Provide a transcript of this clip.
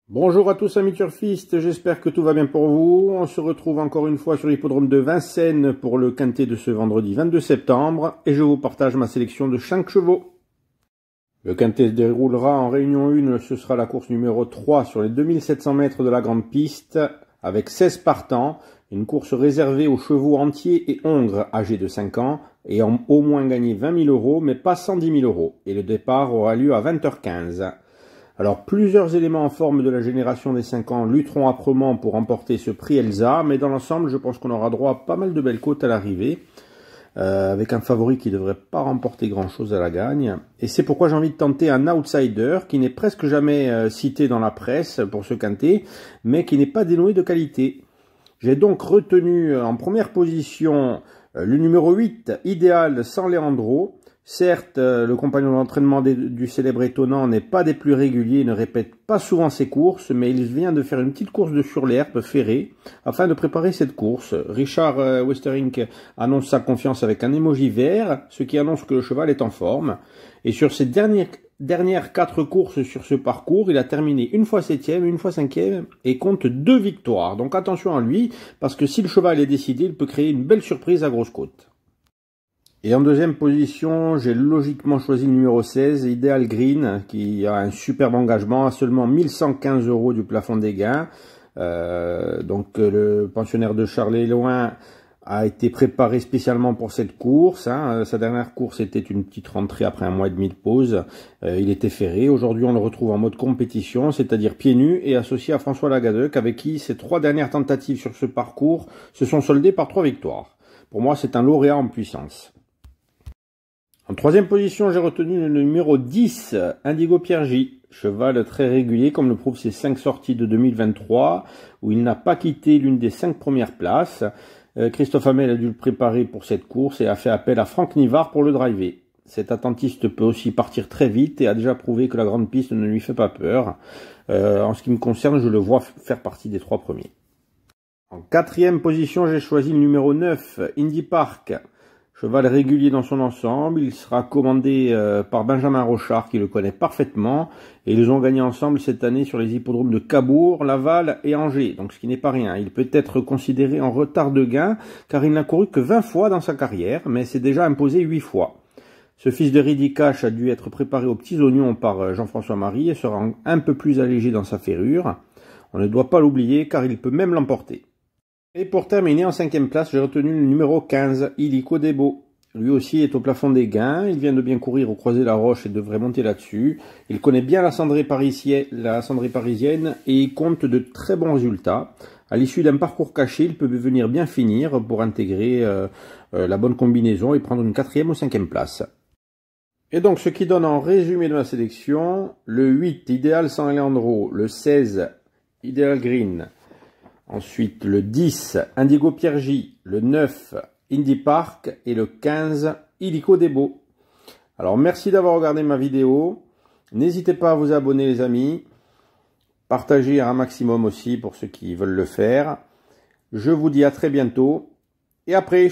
Bonjour à tous amis turfistes, j'espère que tout va bien pour vous. On se retrouve encore une fois sur l'hippodrome de Vincennes pour le quintet de ce vendredi 22 septembre et je vous partage ma sélection de 5 chevaux. Le quintet se déroulera en réunion 1, ce sera la course numéro 3 sur les 2700 mètres de la grande piste avec 16 partants. Une course réservée aux chevaux entiers et hongres âgés de 5 ans et ont au moins gagné 20 000 € mais pas 110 000 €. Et le départ aura lieu à 20h15. Alors, plusieurs éléments en forme de la génération des 5 ans lutteront âprement pour remporter ce prix Elsa, mais dans l'ensemble, je pense qu'on aura droit à pas mal de belles côtes à l'arrivée, avec un favori qui ne devrait pas remporter grand-chose à la gagne. Et c'est pourquoi j'ai envie de tenter un outsider qui n'est presque jamais cité dans la presse pour ce quintet, mais qui n'est pas dénoué de qualité. J'ai donc retenu en première position le numéro 8, Idéal sans Leandro. Certes, le compagnon d'entraînement du célèbre étonnant n'est pas des plus réguliers, il ne répète pas souvent ses courses, mais il vient de faire une petite course de sur l'herbe ferrée afin de préparer cette course. Richard Westerink annonce sa confiance avec un emoji vert, ce qui annonce que le cheval est en forme. Et sur ses dernières 4 courses sur ce parcours, il a terminé une fois 7e, une fois 5e et compte 2 victoires. Donc attention à lui, parce que si le cheval est décidé, il peut créer une belle surprise à grosse côte. Et en deuxième position, j'ai logiquement choisi le numéro 16, Ideal Green, qui a un superbe engagement à seulement 1115 € du plafond des gains. Le pensionnaire de Charles-Éloin a été préparé spécialement pour cette course. Sa dernière course était une petite rentrée après un mois et demi de pause. Il était ferré. Aujourd'hui, on le retrouve en mode compétition, c'est-à-dire pieds nus et associé à François Lagadec, avec qui ses 3 dernières tentatives sur ce parcours se sont soldées par 3 victoires. Pour moi, c'est un lauréat en puissance. En troisième position, j'ai retenu le numéro 10, Indigo Pierre J. Cheval très régulier, comme le prouvent ses 5 sorties de 2023, où il n'a pas quitté l'une des 5 premières places. Christophe Hamel a dû le préparer pour cette course et a fait appel à Franck Nivard pour le driver. Cet attentiste peut aussi partir très vite et a déjà prouvé que la grande piste ne lui fait pas peur. En ce qui me concerne, je le vois faire partie des 3 premiers. En quatrième position, j'ai choisi le numéro 9, Indy Park. Cheval régulier dans son ensemble, il sera commandé par Benjamin Rochard qui le connaît parfaitement et ils ont gagné ensemble cette année sur les hippodromes de Cabourg, Laval et Angers, donc ce qui n'est pas rien. Il peut être considéré en retard de gain car il n'a couru que 20 fois dans sa carrière, mais s'est déjà imposé 8 fois. Ce fils de Ridicache a dû être préparé aux petits oignons par Jean-François Marie et sera un peu plus allégé dans sa ferrure. On ne doit pas l'oublier car il peut même l'emporter. Et pour terminer, en 5e place, j'ai retenu le numéro 15, Illico Debo. Lui aussi est au plafond des gains, il vient de bien courir au Croisé la Roche et devrait monter là-dessus. Il connaît bien la cendrée parisienne et il compte de très bons résultats. À l'issue d'un parcours caché, il peut venir bien finir pour intégrer la bonne combinaison et prendre une 4e ou 5e place. Et donc, ce qui donne en résumé de ma sélection, le 8, Idéal sans Leandro, le 16, Ideal Green. Ensuite, le 10, Indigo Pierre J, le 9, Indy Park et le 15, Illico Debo. Alors, merci d'avoir regardé ma vidéo. N'hésitez pas à vous abonner, les amis. Partagez un maximum aussi pour ceux qui veulent le faire. Je vous dis à très bientôt. Et après,